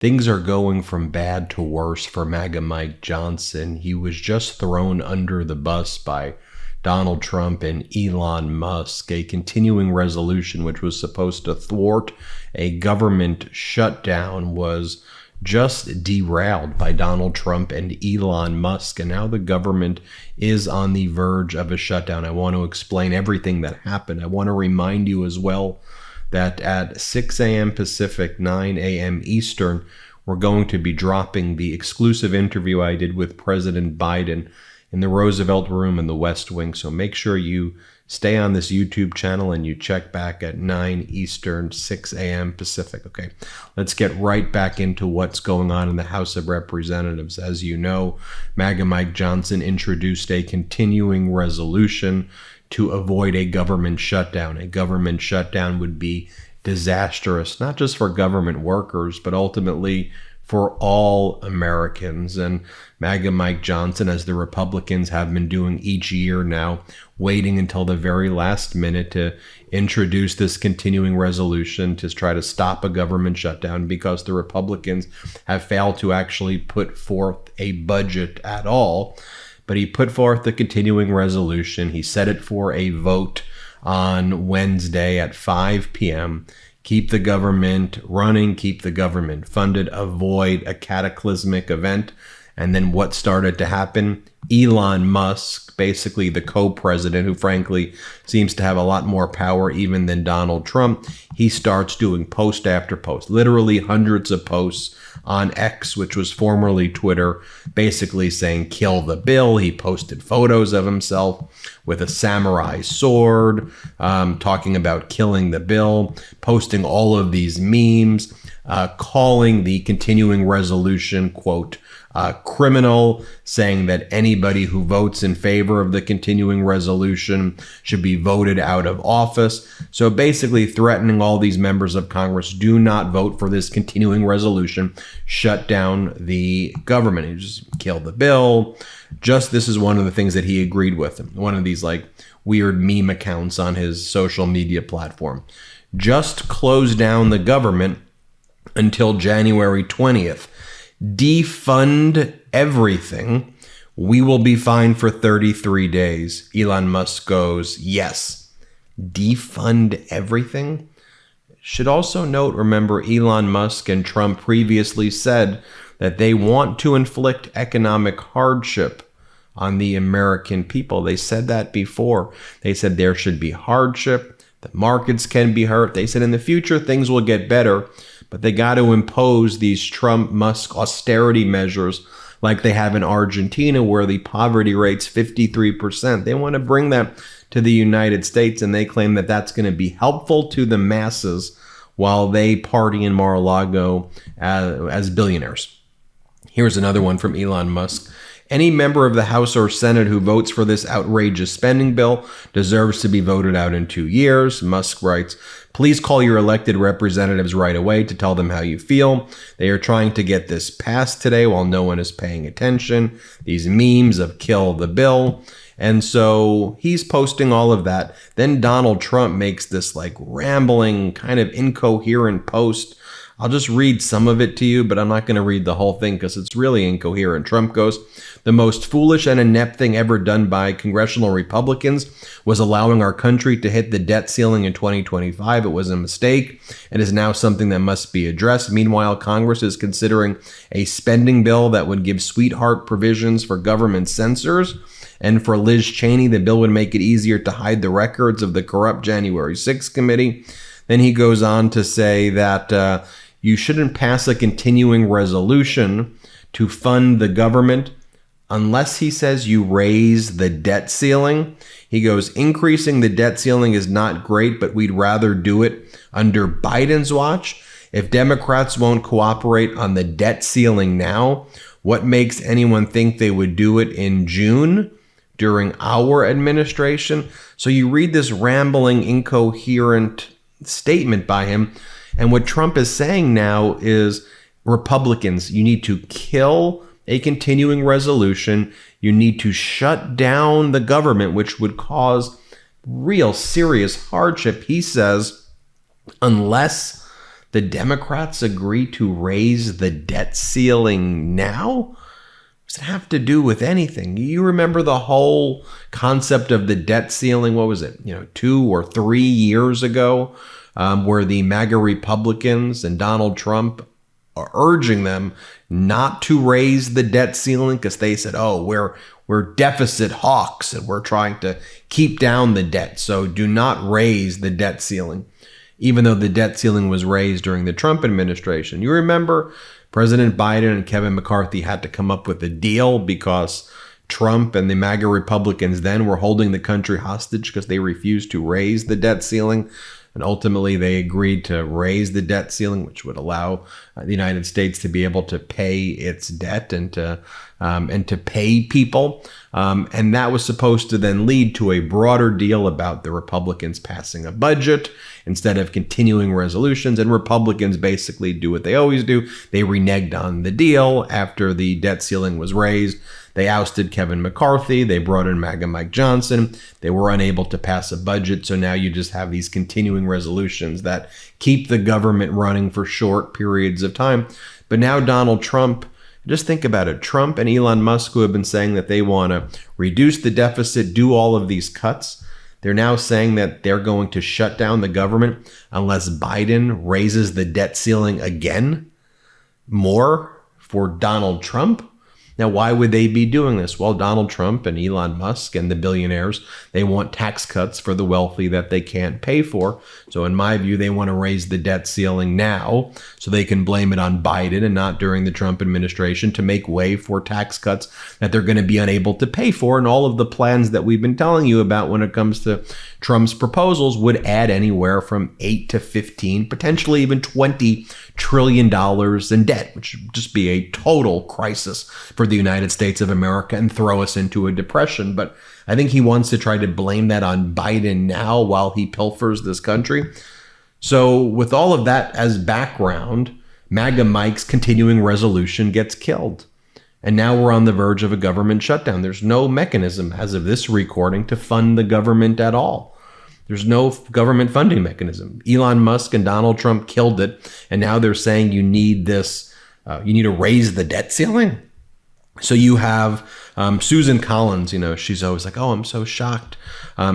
Things are going from bad to worse for MAGA Mike Johnson. He was just thrown under the bus by Donald Trump and Elon Musk. A continuing resolution, which was supposed to thwart a government shutdown, was just derailed by Donald Trump and Elon Musk, and now the government is on the verge of a shutdown. I want to explain everything that happened. I want to remind you as well that at 6 a.m. Pacific, 9 a.m. Eastern, we're going to be dropping the exclusive interview I did with President Biden in the Roosevelt Room in the West Wing. So make sure you stay on this YouTube channel and you check back at 9 Eastern, 6 a.m. Pacific. Okay, let's get right back into what's going on in the House of Representatives. As you know, MAGA Mike Johnson introduced a continuing resolution to avoid a government shutdown. A government shutdown would be disastrous, not just for government workers, but ultimately for all Americans. And MAGA Mike Johnson, as the Republicans have been doing each year now, waiting until the very last minute to introduce this continuing resolution to try to stop a government shutdown, because the Republicans have failed to actually put forth a budget at all. But he put forth the continuing resolution. He set it for a vote on Wednesday at 5 p.m. Keep the government running, keep the government funded, avoid a cataclysmic event. And then what started to happen? Elon Musk, basically the co-president, who frankly seems to have a lot more power even than Donald Trump, he starts doing post after post, literally hundreds of posts on X, which was formerly Twitter, basically saying kill the bill. He posted photos of himself with a samurai sword, talking about killing the bill, posting all of these memes, calling the continuing resolution, quote, criminal, saying that anybody who votes in favor of the continuing resolution should be voted out of office. So basically threatening all these members of Congress, do not vote for this continuing resolution, shut down the government. He just kill the bill. Just this is one of the things that he agreed with. One of these like weird meme accounts on his social media platform. Just close down the government until January 20th. Defund everything. We will be fine for 33 days. Elon Musk goes, yes. Defund everything? Should also note, remember, Elon Musk and Trump previously said that they want to inflict economic hardship on the American people. They said that before. They said there should be hardship. The markets can be hurt. They said in the future things will get better, but they got to impose these Trump-Musk austerity measures like they have in Argentina, where the poverty rate's 53%. They want to bring that to the United States, and they claim that that's going to be helpful to the masses while they party in Mar-a-Lago as billionaires. Here's another one from Elon Musk. Any member of the House or Senate who votes for this outrageous spending bill deserves to be voted out in 2 years. Musk writes, please call your elected representatives right away to tell them how you feel. They are trying to get this passed today while no one is paying attention. These memes of kill the bill. And so he's posting all of that. Then Donald Trump makes this like rambling, kind of incoherent post. I'll just read some of it to you, but I'm not going to read the whole thing because it's really incoherent. Trump goes, the most foolish and inept thing ever done by congressional Republicans was allowing our country to hit the debt ceiling in 2025. It was a mistake and is now something that must be addressed. Meanwhile, Congress is considering a spending bill that would give sweetheart provisions for government censors. And for Liz Cheney, the bill would make it easier to hide the records of the corrupt January 6th committee. Then he goes on to say that you shouldn't pass a continuing resolution to fund the government unless, he says, you raise the debt ceiling. He goes, increasing the debt ceiling is not great, but we'd rather do it under Biden's watch. If Democrats won't cooperate on the debt ceiling now, what makes anyone think they would do it in June during our administration? So you read this rambling, incoherent statement by him. And what Trump is saying now is, Republicans, you need to kill a continuing resolution. You need to shut down the government, which would cause real serious hardship. He says, unless the Democrats agree to raise the debt ceiling now? What does it have to do with anything? You remember the whole concept of the debt ceiling, what was it, 2 or 3 years ago, where the MAGA Republicans and Donald Trump are urging them not to raise the debt ceiling because they said, oh, we're deficit hawks and we're trying to keep down the debt. So do not raise the debt ceiling, even though the debt ceiling was raised during the Trump administration. You remember President Biden and Kevin McCarthy had to come up with a deal because Trump and the MAGA Republicans then were holding the country hostage because they refused to raise the debt ceiling. And ultimately, they agreed to raise the debt ceiling, which would allow the United States to be able to pay its debt and to pay people. And that was supposed to then lead to a broader deal about the Republicans passing a budget instead of continuing resolutions. And Republicans basically do what they always do. They reneged on the deal after the debt ceiling was raised. They ousted Kevin McCarthy. They brought in MAGA Mike Johnson. They were unable to pass a budget. So now you just have these continuing resolutions that keep the government running for short periods of time. But now Donald Trump, just think about it. Trump and Elon Musk, who have been saying that they want to reduce the deficit, do all of these cuts, they're now saying that they're going to shut down the government unless Biden raises the debt ceiling again more for Donald Trump. Now, why would they be doing this? Well, Donald Trump and Elon Musk and the billionaires, they want tax cuts for the wealthy that they can't pay for. So in my view, they want to raise the debt ceiling now so they can blame it on Biden and not during the Trump administration to make way for tax cuts that they're going to be unable to pay for. And all of the plans that we've been telling you about when it comes to Trump's proposals would add anywhere from 8 to 15, potentially even $20 trillion in debt, which would just be a total crisis for the United States of America and throw us into a depression. But I think he wants to try to blame that on Biden now while he pilfers this country. So with all of that as background, MAGA Mike's continuing resolution gets killed. And now we're on the verge of a government shutdown. There's no mechanism as of this recording to fund the government at all. There's no government funding mechanism. Elon Musk and Donald Trump killed it. And now they're saying you need this, you need to raise the debt ceiling. So you have Susan Collins, she's always like, oh, I'm so shocked.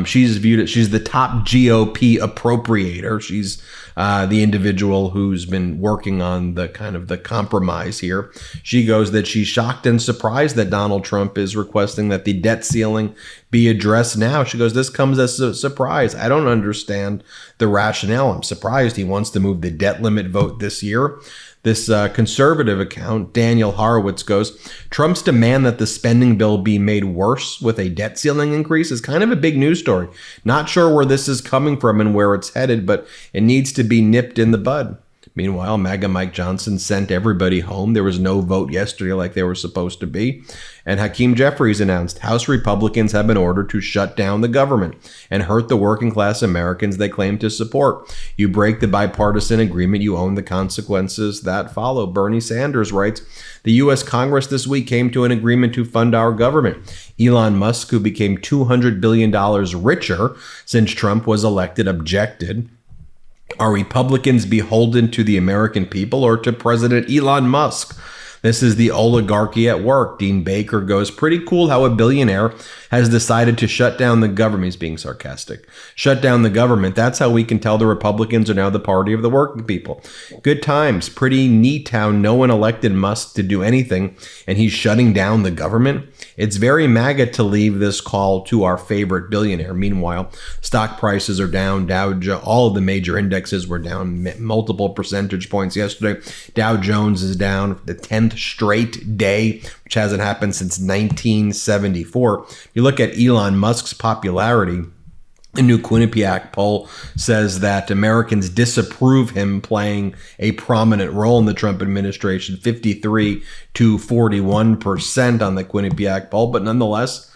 She's viewed it. She's the top GOP appropriator. She's the individual who's been working on the kind of the compromise here. She goes that she's shocked and surprised that Donald Trump is requesting that the debt ceiling be addressed now. She goes, this comes as a surprise. I don't understand the rationale. I'm surprised he wants to move the debt limit vote this year. This conservative account, Daniel Horowitz, goes, Trump's demand that the spending bill be made worse with a debt ceiling increase is kind of a big news story. Not sure where this is coming from and where it's headed, but it needs to be nipped in the bud. Meanwhile, MAGA Mike Johnson sent everybody home. There was no vote yesterday like they were supposed to be. And Hakeem Jeffries announced House Republicans have been ordered to shut down the government and hurt the working class Americans they claim to support. You break the bipartisan agreement, you own the consequences that follow. Bernie Sanders writes, the U.S. Congress this week came to an agreement to fund our government. Elon Musk, who became $200 billion richer since Trump was elected, objected. Are Republicans beholden to the American people or to President Elon Musk? This is the oligarchy at work. Dean Baker goes, pretty cool how a billionaire has decided to shut down the government. He's being sarcastic. Shut down the government. That's how we can tell the Republicans are now the party of the working people. Good times. Pretty neat how no one elected Musk to do anything and he's shutting down the government. It's very MAGA to leave this call to our favorite billionaire. Meanwhile, stock prices are down. All of the major indexes were down multiple percentage points yesterday. Dow Jones is down the 10th straight day, which hasn't happened since 1974. You look at Elon Musk's popularity. A new Quinnipiac poll says that Americans disapprove him playing a prominent role in the Trump administration, 53 to 41% on the Quinnipiac poll. But nonetheless,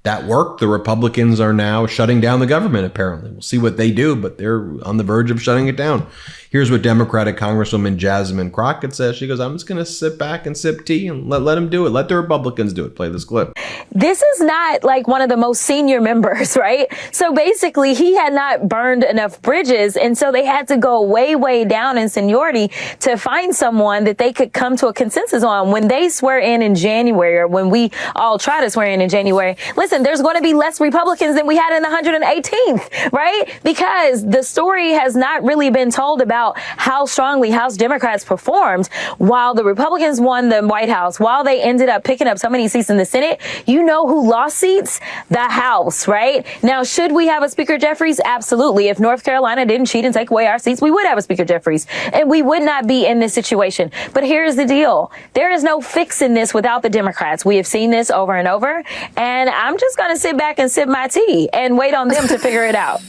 that worked. The Republicans are now shutting down the government, apparently. We'll see what they do, but they're on the verge of shutting it down. Here's what Democratic Congresswoman Jasmine Crockett says. She goes, I'm just going to sit back and sip tea and let them do it. Let the Republicans do it. Play this clip. This is not like one of the most senior members, right? So basically, he had not burned enough bridges. And so they had to go way, way down in seniority to find someone that they could come to a consensus on. When they swear in January, or when we all try to swear in January, listen, there's going to be less Republicans than we had in the 118th, right? Because the story has not really been told about how strongly House Democrats performed while the Republicans won the White House, while they ended up picking up so many seats in the Senate. You know who lost seats? The House, right? Now, should we have a Speaker Jeffries? Absolutely. If North Carolina didn't cheat and take away our seats, we would have a Speaker Jeffries, and we would not be in this situation. But here's the deal. There is no fixing this without the Democrats. We have seen this over and over, and I'm just going to sit back and sip my tea and wait on them to figure it out.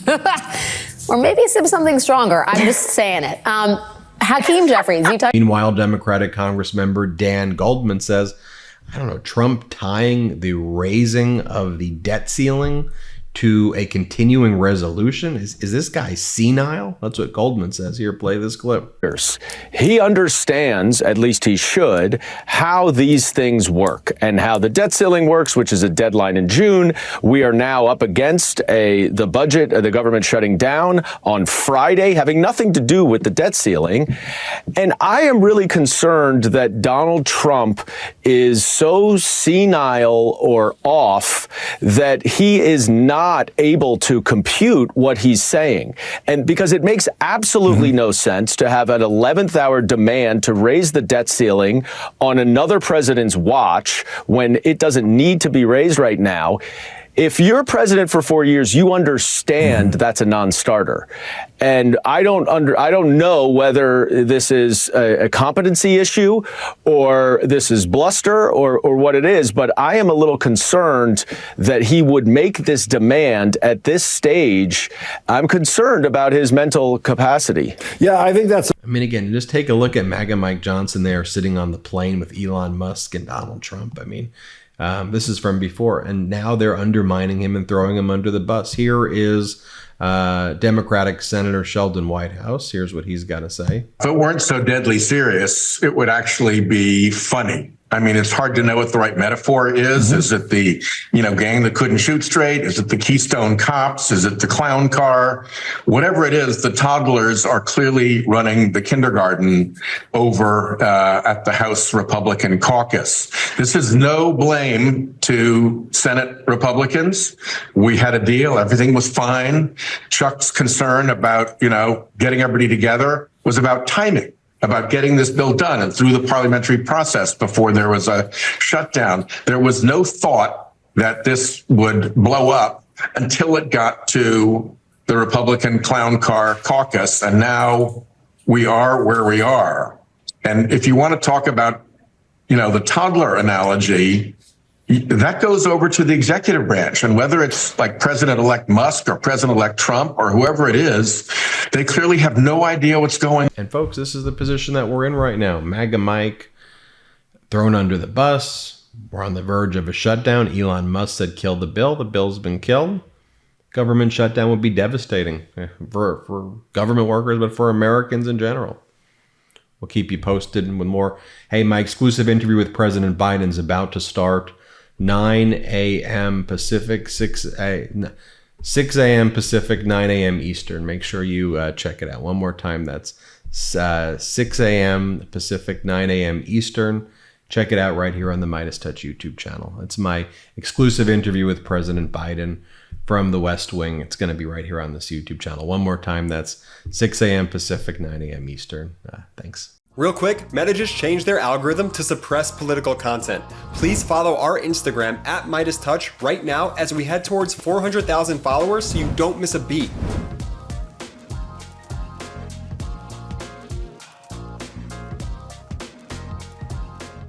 Or maybe sip something stronger. I'm just saying it. Hakeem Jeffries, you talk. Meanwhile, Democratic Congressmember Dan Goldman says, I don't know, Trump tying the raising of the debt ceiling to a continuing resolution? Is this guy senile? That's what Goldman says. Here, play this clip. He understands, at least he should, how these things work and how the debt ceiling works, which is a deadline in June. We are now up against the budget, the government shutting down on Friday, having nothing to do with the debt ceiling. And I am really concerned that Donald Trump is so senile or off that he is not able to compute what he's saying. And because it makes absolutely no sense to have an 11th hour demand to raise the debt ceiling on another president's watch when it doesn't need to be raised right now. If you're president for 4 years, you understand that's a non-starter. And I don't know whether this is a competency issue or this is bluster or what it is, but I am a little concerned that he would make this demand at this stage. I'm concerned about his mental capacity. Yeah, I think that's... I mean, again, just take a look at MAGA Mike Johnson there sitting on the plane with Elon Musk and Donald Trump. I mean, this is from before, and now they're undermining him and throwing him under the bus. Here is Democratic Senator Sheldon Whitehouse. Here's what he's got to say. If it weren't so deadly serious, it would actually be funny. I mean, it's hard to know what the right metaphor is. Is it the, gang that couldn't shoot straight? Is it the Keystone Cops? Is it the clown car? Whatever it is, the toddlers are clearly running the kindergarten over at the House Republican caucus. This is no blame to Senate Republicans. We had a deal. Everything was fine. Chuck's concern about, getting everybody together was about timing, about getting this bill done and through the parliamentary process before there was a shutdown. There was no thought that this would blow up until it got to the Republican clown car caucus. And now we are where we are. And if you want to talk about, the toddler analogy, that goes over to the executive branch. And whether it's like President-elect Musk or President-elect Trump or whoever it is, they clearly have no idea what's going on. And folks, this is the position that we're in right now. MAGA Mike thrown under the bus. We're on the verge of a shutdown. Elon Musk said kill the bill. The bill's been killed. Government shutdown would be devastating for government workers, but for Americans in general. We'll keep you posted with more. Hey, my exclusive interview with President Biden is about to start. 9 a.m. Pacific, 6 a.m. Pacific, 9 a.m. Eastern. Make sure you check it out. One more time, that's 6 a.m. Pacific, 9 a.m. Eastern. Check it out right here on the MeidasTouch YouTube channel. It's my exclusive interview with President Biden from the West Wing. It's going to be right here on this YouTube channel. One more time, that's 6 a.m. Pacific, 9 a.m. Eastern. Thanks. Real quick, Meta just changed their algorithm to suppress political content. Please follow our Instagram at MeidasTouch right now as we head towards 400,000 followers so you don't miss a beat.